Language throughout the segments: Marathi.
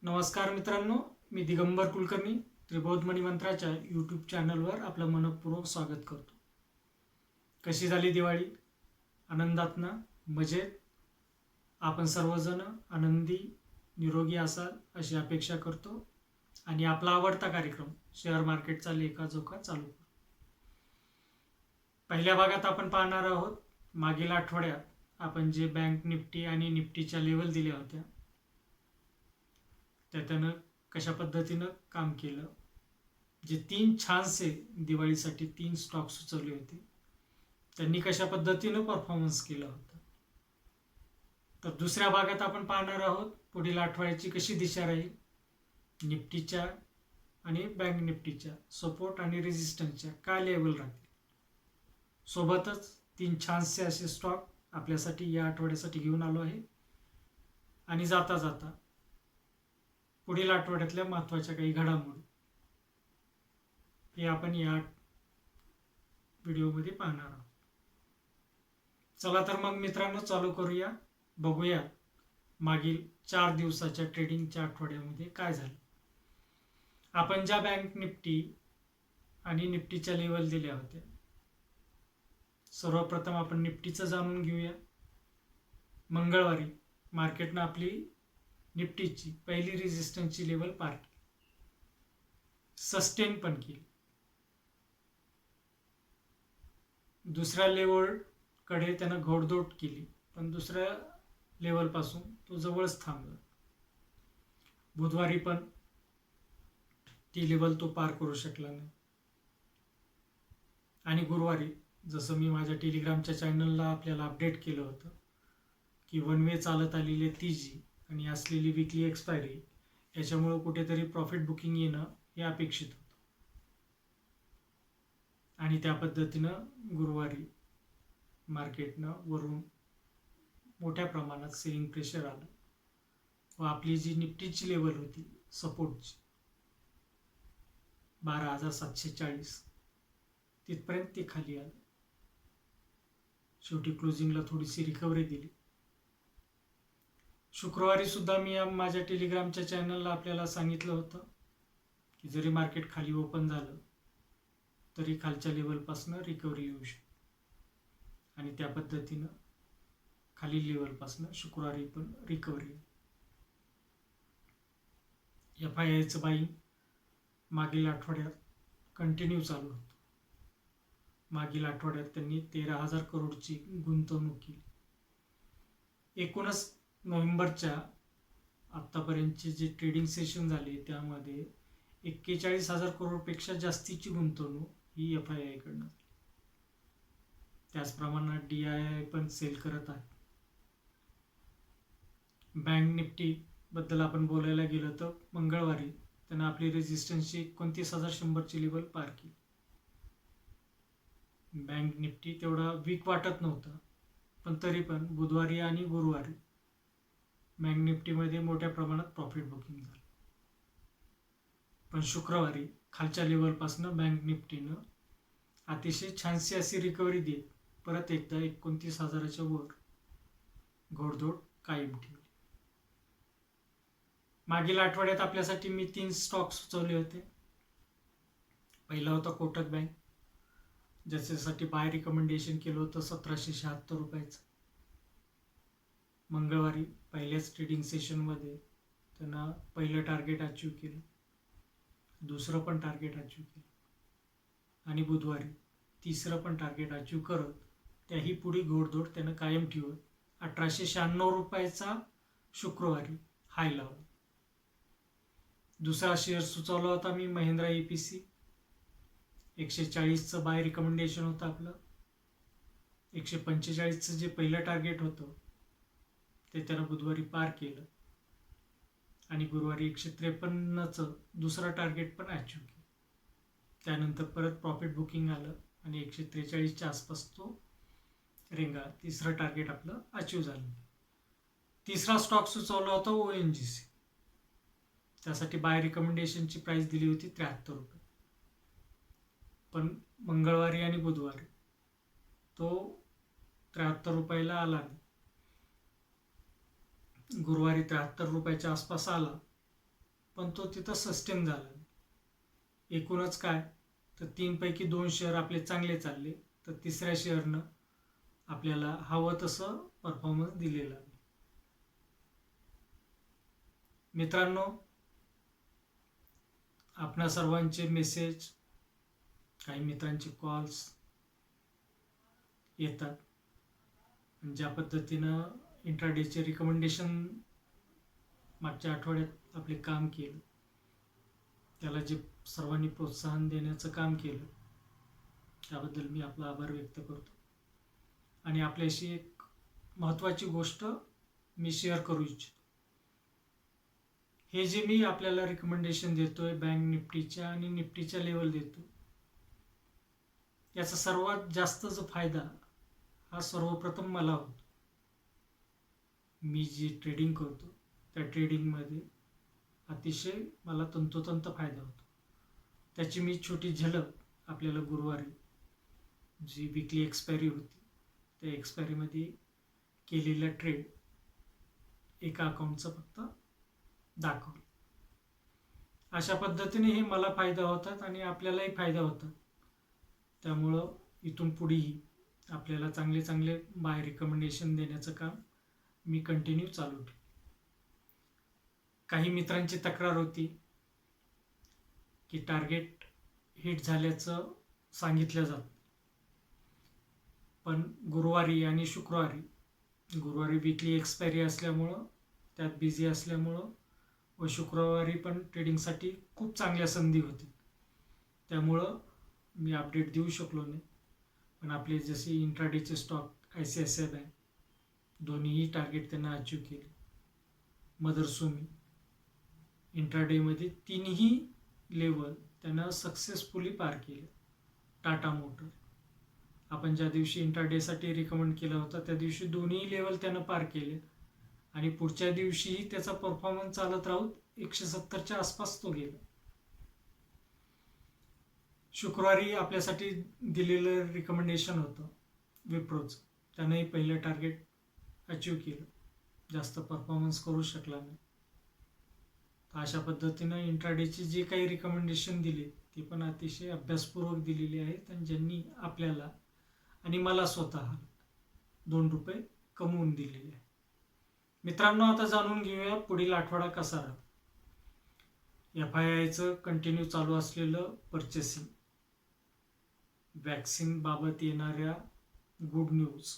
नमस्कार मित्रांनो, मी दिगंबर कुलकर्णी त्रिबोध मणिमंत्राच्या यूट्यूब चॅनलवर आपलं मनपूर्वक स्वागत करतो. कशी झाली दिवाळी? आनंदात ना? मजेत? आपण सर्वजण आनंदी निरोगी असाल अशी अपेक्षा करतो आणि आपला आवडता कार्यक्रम शेअर मार्केटचा लेखाजोखा चालू करू. पहिल्या भागात आपण पाहणार आहोत मागील आठवड्यात आपण जे बँक निफ्टी आणि निफ्टीच्या लेवल दिल्या होत्या त्यानं कशा पद्धतीनं काम केलं. जे तीन छानसे दिवाळीसाठी तीन स्टॉक सुचवले होते त्यांनी कशा पद्धतीनं परफॉर्मन्स केलं होतं. तर दुसऱ्या भागात आपण पाहणार आहोत पुढील आठवड्याची कशी दिशा राहील. निफ्टीच्या आणि बँक निफ्टीच्या सपोर्ट आणि रेजिस्टन्सच्या काय लेवल राहतील. सोबतच तीन छानसे असे स्टॉक आपल्यासाठी या आठवड्यासाठी घेऊन आलो आहे. आणि जाता जाता पुढील आठवड्यातल्या महत्त्वाच्या काही घडामोडी हे आपण या व्हिडिओमध्ये पाहणार आहोत. चला तर मग मित्रांनो चालू करूया. बघूया मागील 4 दिवसाच्या ट्रेडिंगच्या आठवड्यामध्ये काय झालं. आपण ज्या बँक निफ्टी आणि निफ्टीच्या लेवल दिल्या होत्या, सर्वप्रथम आपण निफ्टीचं जाणून घेऊया. मंगळवारी मार्केटनं आपली निफ्टीची पहिली रेजिस्टन्सची लेवल पार केली, सस्टेन पण केली. दुसऱ्या लेवलकडे त्यानं घोडदौड केली पण दुसऱ्या लेवलपासून तो जवळच थांबला. बुधवारी पण ती लेवल तो पार करू शकला नाही. आणि गुरुवारी जसं मी माझ्या टेलिग्रामच्या चॅनलला आपल्याला अपडेट केलं होतं की वन वे चालत आलेली तेजी आणि असलेली विकली एक्सपायरी याच्यामुळं कुठेतरी प्रॉफिट बुकिंग येणं हे अपेक्षित होतं. आणि त्या पद्धतीनं गुरुवारी मार्केटनं वरून मोठ्या प्रमाणात सेलिंग प्रेशर आलं व आपली जी निफ्टीची लेवल होती सपोर्टची 12,740 तिथपर्यंत ती खाली आली. शेवटी क्लोजिंगला थोडीशी रिकव्हरी दिली. शुक्रवारी सुद्धा मी माझ्या टेलिग्रामच्या चॅनलला आपल्याला सांगितलं होतं की जरी मार्केट खाली ओपन झालं तरी खालच्या लेवलपासून रिकव्हरी येऊ शकते. आणि त्या पद्धतीनं खालील लेवलपासून शुक्रवारी पण रिकव्हरी. FIIचं बाईंग मागील आठवड्यात कंटिन्यू चालू होतं. मागील आठवड्यात त्यांनी 13,000 करोडची गुंतवणूक केली. एकूणच नोव्हेंबरच्या आत्तापर्यंतचे जे ट्रेडिंग सेशन झाले त्यामध्ये 41,000 करोडपेक्षा जास्तीची गुंतवणूक ही FII कडनं झाली. त्याचप्रमाणे DII पण सेल करत आहे. बँक निफ्टी बद्दल आपण बोलायला गेलं तर मंगळवारी त्यानं आपली रेजिस्टन्सची 29,100ची लेवल पार केली. बँक निफ्टी तेवढा वीक वाटत नव्हता पण तरी पण बुधवारी आणि गुरुवारी बँक निफ्टीमध्ये मोठ्या प्रमाणात प्रॉफिट बुकिंग झालं. पण शुक्रवारी खालच्या लेवलपासून बँक निफ्टीनं अतिशय छानशी अशी रिकव्हरी देत परत एकदा 29,000च्या वर घोडदौड कायम ठेवली. मागील आठवड्यात आपल्यासाठी मी 3 स्टॉक सुचवले होते. पहिला होता कोटक बँक, ज्याच्यासाठी बाय रिकमेंडेशन केलं होतं 1776 रुपयाचं. मंगळवारी पहिल्याच ट्रेडिंग सेशनमध्ये त्यांना पहिलं टार्गेट अचीव केलं, दुसरं पण टार्गेट अचीव केलं आणि बुधवारी तिसरं पण टार्गेट अचीव करत त्याही पुढे घोडदौड त्यानं कायम ठेवत 1896 रुपयाचा शुक्रवारी हाय लावला. दुसरा शेअर सुचवला होता मी महिंद्रा EPC. 140चं बाय रिकमेंडेशन होतं आपलं. 145चं जे पहिलं टार्गेट होतं ते त्यानं बुधवारी पार केलं आणि गुरुवारी 153चं दुसरं टार्गेट पण अचीव केलं. त्यानंतर परत प्रॉफिट बुकिंग आलं आणि 143च्या आसपास तो रेंगाळला. तिसरं टार्गेट आपलं अचीव झालं. तिसरा स्टॉक सुचवला होता ONGC. त्यासाठी बाय रिकमेंडेशनची प्राइस दिली होती 73 रुपये. पण मंगळवारी आणि बुधवारी तो 73 रुपयाला आला नाही. गुरुवारी 73 रुपयाच्या आसपास आला पण तो तिथं सस्टेन झाला नाही. एकूणच काय तर 3 पैकी 2 शेअर आपले चांगले चालले, तर तिसऱ्या शेअरनं आपल्याला हवं तसं परफॉर्मन्स दिलेला नाही. मित्रांनो, आपणा सर्वांचे मेसेज, काही मित्रांचे कॉल्स येतात. ज्या पद्धतीनं इंट्राडेचे रिकमेंडेशन मागच्या आठवड्यात आपले काम केलं, त्याला जे सर्वांनी प्रोत्साहन देण्याचं काम केलं, त्याबद्दल मी आपला आभार व्यक्त करतो. आणि आपल्याशी एक महत्त्वाची गोष्ट मी शेअर करू इच्छितो. हे जे मी आपल्याला रिकमेंडेशन देतोय बँक निफ्टीच्या आणि निफ्टीच्या लेवल देतो, याचा सर्वात जास्त जो फायदा हा सर्वप्रथम मला होतो. मी जी ट्रेडिंग करतो त्या ट्रेडिंगमध्ये अतिशय मला तंतोतंत फायदा होतो. त्याची मी छोटी झलक आपल्याला गुरुवारी जी विकली एक्सपायरी होती त्या एक्सपायरीमध्ये केलेला ट्रेड एका अकाउंटचा फक्त दाखवलं. अशा पद्धतीने हे मला फायदा होतात आणि आपल्यालाही फायदा होतात. त्यामुळं इथून पुढेही आपल्याला चांगले चांगले बाय रिकमेंडेशन देण्याचं काम मी कंटिन्यू चालू ठेवेन. काही मित्रांची तक्रार होती की टार्गेट हिट झाल्याचं सांगितलं जातं, पण गुरुवारी आणि गुरुवारी विकली एक्सपायरी असल्यामुळं, त्यात बिझी असल्यामुळं व शुक्रवारी पण ट्रेडिंगसाठी खूप चांगल्या संधी होती, त्यामुळं मी अपडेट देऊ शकलो नाही. पण आपले जसे इंट्राडेचे स्टॉक ICICI बँक दोन्हीही टार्गेट त्यांना अचीव केले. मदरसोमी इंट्राडेमध्ये 3ही लेवल त्यांना सक्सेसफुली पार केले. टाटा मोटर आपण ज्या दिवशी इंट्राडेसाठी रिकमेंड केला होता त्या दिवशी दोन्ही लेवल त्यानं पार केले आणि पुढच्या दिवशीही त्याचा परफॉर्मन्स चालत राहून 170च्या आसपास तो गेला. शुक्रवारी आपल्यासाठी दिलेलं रिकमेंडेशन होतं विप्रोचं, त्यानंही पहिलं टार्गेट अचीव केलं, जास्त परफॉर्मन्स करू शकला नाही. अशा पद्धतीनं इंट्राडेची जे काही रिकमेंडेशन दिले ते पण अतिशय अभ्यासपूर्वक दिलेली आहेत आणि ज्यांनी आपल्याला आणि मला स्वतः ₹2 कमवून दिलेले आहे. मित्रांनो, आता जाणून घेऊया पुढील आठवडा कसा राहतो. FIIचं कंटिन्यू चालू असलेलं परचेसिंग, वॅक्सिन बाबत येणाऱ्या गुड न्यूज,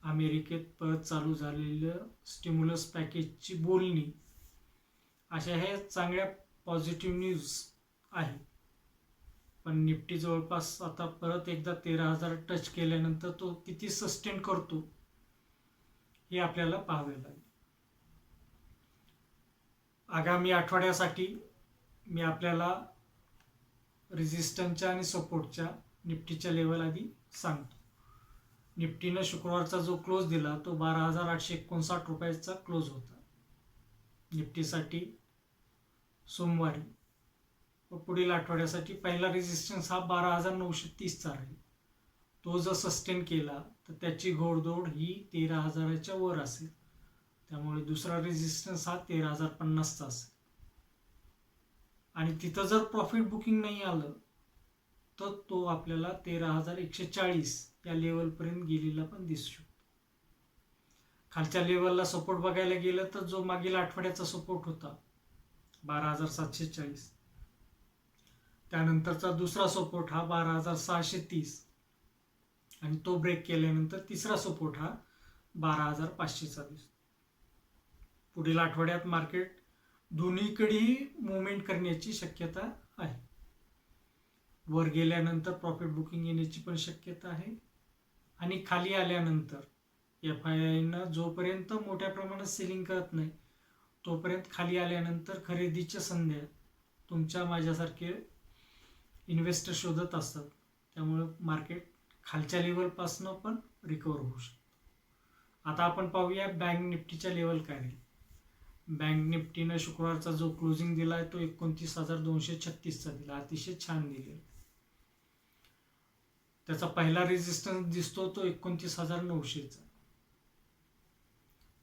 अमेरिकेत परत चालू झालेलं स्टिम्युलस पॅकेजची बोलणी, अशा ह्या चांगल्या पॉझिटिव्ह न्यूज आहे. पण निफ्टी जवळपास आता परत एकदा 13,000 टच केल्यानंतर तो किती सस्टेन करतो हे आपल्याला पाहावे लागेल. आगामी आठवड्यासाठी मी आपल्याला रेझिस्टन्सच्या आणि सपोर्टच्या निफ्टीच्या लेवल आधी सांगतो. निफ्टीनं शुक्रवारचा जो क्लोज दिला तो 12,859 रुपयाचा क्लोज होता. निफ्टीसाठी सोमवारी व पुढील आठवड्यासाठी पहिला रेझिस्टन्स हा 12,930चा राहील. तो जर सस्टेन केला तर त्याची घोडदौड ही 13,000च्या वर असेल. त्यामुळे दुसरा रेझिस्टन्स हा 13,050चा असेल. आणि तिथं जर प्रॉफिट बुकिंग नाही आलं तर तो आपल्याला 13,140 या लेवलपर्यंत गेलेला पण दिसू शकतो. खालच्या लेवलला सपोर्ट बघायला गेलं तर जो मागील आठवड्याचा सपोर्ट होता 12,740, त्यानंतरचा दुसरा सपोर्ट हा 12,630 आणि तो ब्रेक केल्यानंतर तिसरा सपोर्ट हा 12,500चा दिसतो. पुढील आठवड्यात मार्केट दोन्हीकडेही मुवमेंट करण्याची शक्यता आहे. वर गेल्यानंतर प्रॉफिट बुकिंग येण्याची पण शक्यता आहे आणि खाली आल्यानंतर FIIनं जोपर्यंत मोठ्या प्रमाणात सेलिंग करत नाही तोपर्यंत खाली आल्यानंतर खरेदीच्या संध्या तुमच्या माझ्यासारखे इन्व्हेस्टर शोधत असतात. त्यामुळे मार्केट खालच्या लेवलपासून पण रिकवर होऊ शकतो. आता आपण पाहूया बँक निफ्टीच्या लेवल काय राहील. बँक निफ्टीनं शुक्रवारचा जो क्लोजिंग दिला आहे तो 29,236चा दिला, अतिशय छान दिलेला. त्याचा पहिला रेझिस्टन्स दिसतो तो 29,900चा.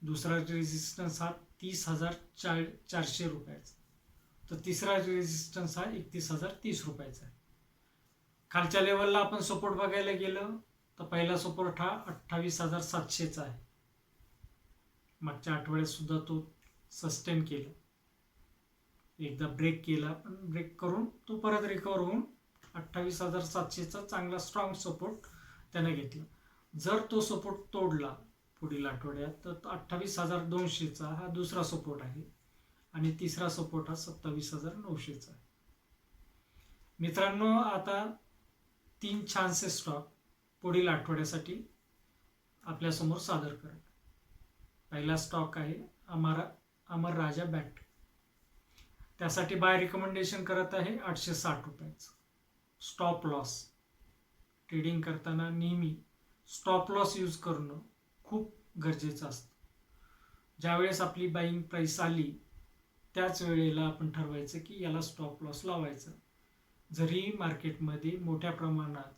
दुसरा रेझिस्टन्स हा 30,400 रुपयाचा. तर तिसरा रेजिस्टन्स हा 31,030 रुपयाचा आहे. खालच्या लेवलला आपण सपोर्ट बघायला गेलं तर पहिला सपोर्ट हा 28,700चा आहे. मागच्या आठवड्यात सुद्धा तो सस्टेन केला, एकदा ब्रेक केला, पण ब्रेक करून तो परत रिकवर होऊन 28,700चा चांगला स्ट्रॉंग सपोर्ट त्याने घेतला. जर तो सपोर्ट तोडला पुढील आठवड्यात तर 28,200चा हा दुसरा सपोर्ट आहे आणि तिसरा सपोर्ट हा 27,900चा आहे. मित्रांनो, आता 3 छानसे स्टॉक पुढील आठवड्यासाठी आपल्यासमोर सादर करा. पहिला स्टॉक आहे अमर राजा बॅटरी. त्यासाठी बाय रिकमेंडेशन करत आहे 860 रुपयाचं. स्टॉप लॉस ट्रेडिंग करताना नेहमी स्टॉप लॉस यूज करणं खूप गरजेचं असतं. ज्यावेळेस आपली बाईंग प्राईस आली त्याच वेळेला आपण ठरवायचं की याला स्टॉप लॉस लावायचा. जरी मार्केटमध्ये मोठ्या प्रमाणात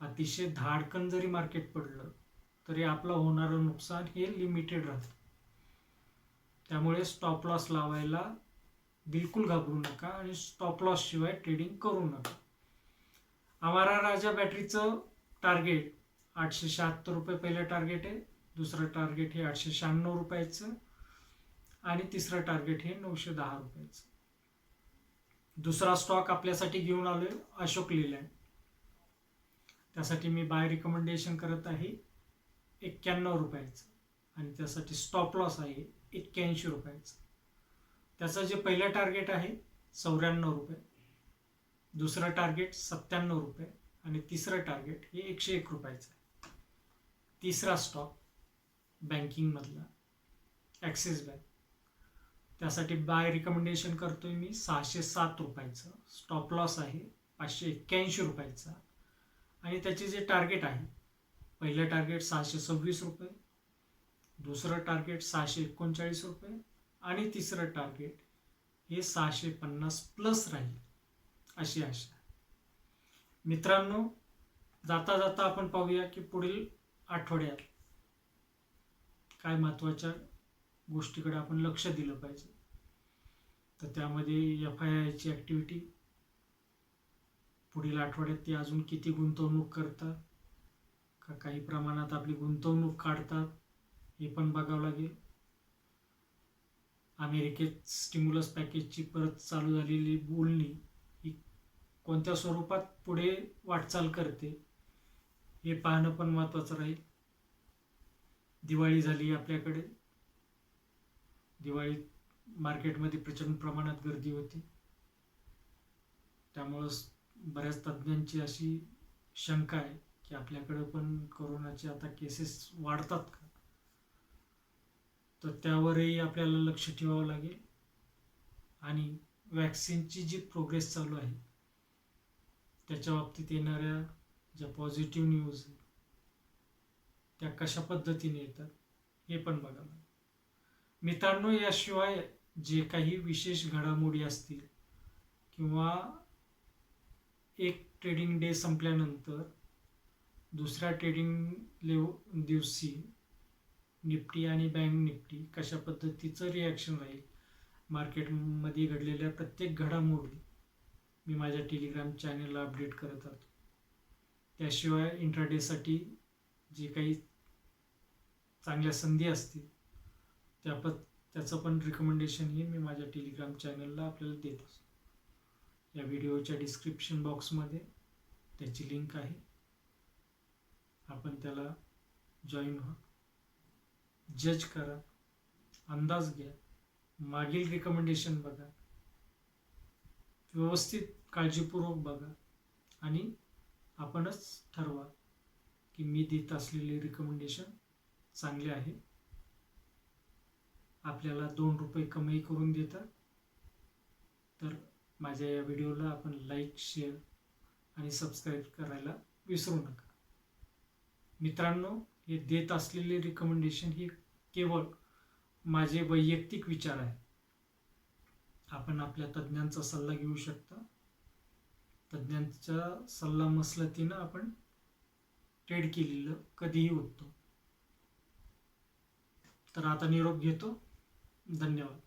अतिशय धाडकन जरी मार्केट पडलं तरी आपलं होणारं नुकसान हे लिमिटेड राहतं. त्यामुळे स्टॉप लॉस लावायला बिलकुल घाबरू नका आणि स्टॉप लॉस शिवाय ट्रेडिंग करू नका. अमर राजा बॅटरीचं टार्गेट 876 रुपये पहिलं टार्गेट आहे, दुसरं टार्गेट हे 896 रुपयाचं आणि तिसरं टार्गेट हे 910 रुपयाचं. दुसरा स्टॉक आपल्यासाठी घेऊन आलोय अशोक लेलँड. त्यासाठी मी बाय रिकमेंडेशन करत आहे 91 रुपयाचं आणि त्यासाठी स्टॉप लॉस आहे 81 रुपयाचं. त्याचं जे पहिलं टार्गेट आहे 94 रुपये, दुसरं टार्गेट 97 रुपये आणि तिसरं टार्गेट हे 101 रुपयाचं आहे. तिसरा स्टॉक बँकिंगमधला ॲक्सिस बँक. त्यासाठी बाय रिकमेंडेशन करतोय मी 607 रुपयाचं. स्टॉप लॉस आहे 581 रुपयाचा आणि त्याचे जे टार्गेट आहे पहिलं टार्गेट 626 रुपये, दुसरं टार्गेट 639 रुपये आणि तिसरं टार्गेट हे 650 प्लस राहील अशी आशा. मित्रांनो, जाता जाता आपण पाहूया की पुढील आठवड्यात काय महत्त्वाच्या गोष्टीकडे आपण लक्ष दिलं पाहिजे. तर त्यामध्ये FIIची ॲक्टिव्हिटी पुढील आठवड्यात ती अजून किती गुंतवणूक करतात का काही प्रमाणात आपली गुंतवणूक काढतात हे पण बघावं लागेल. अमेरिकेत स्टिम्युलस पॅकेजची परत चालू झालेली बोलणी ही कोणत्या स्वरूपात पुढे वाटचाल करते हे पाहणं पण महत्त्वाचं राहील. दिवाळी झाली आपल्याकडे. दिवाळीत मार्केटमध्ये प्रचंड प्रमाणात गर्दी होती. त्यामुळं बऱ्याच तज्ज्ञांची अशी शंका आहे की आपल्याकडे पण कोरोनाचे आता केसेस वाढतात का, तर त्यावरही आपल्याला लक्ष ठेवावं लागेल. आणि वॅक्सिनची जी प्रोग्रेस चालू आहे त्याच्या बाबतीत येणाऱ्या ज्या पॉझिटिव्ह न्यूज आहेत त्या कशा पद्धतीने येतात हे पण बघावं लागेल. मित्रांनो, याशिवाय जे काही विशेष घडामोडी असतील किंवा एक ट्रेडिंग डे संपल्यानंतर दुसऱ्या ट्रेडिंग दिवशी निफ्टी आणि बँक निफ्टी कशा पद्धतीचं रिॲक्शन राहील, मार्केटमध्ये घडलेल्या प्रत्येक घडामोडी मी माझ्या टेलिग्राम चॅनलला अपडेट करत राहतो. त्याशिवाय इंट्राडेसाठी जे काही चांगल्या संधी असतील त्याचं पण रिकमेंडेशन ही मी माझ्या टेलिग्राम चॅनलला आपल्याला देत असतो. या व्हिडिओच्या डिस्क्रिप्शन बॉक्समध्ये त्याची लिंक आहे, आपण त्याला जॉईन व्हा, जज करा, अंदाज घ्या, मागील रिकमेंडेशन बघा, व्यवस्थित काळजीपूर्वक बघा आणि आपणच ठरवा की मी देत असलेले रिकमेंडेशन चांगले आहे, आपल्याला 2 रुपये कमाई करून देतात. तर माझ्या या व्हिडिओला आपण लाईक, शेअर आणि सबस्क्राईब करायला विसरू नका. मित्रांनो, हे देत असलेले रिकमेंडेशन हे केवळ माझे वैयक्तिक विचार आहे. आपण आपल्या तज्ज्ञांचा सल्ला घेऊ शकता. तज्ज्ञांचा सल्ला मसलतीनं आपण ट्रेड केलेलं कधीही उत्तम. तर आता निरोप घेतो. धन्यवाद.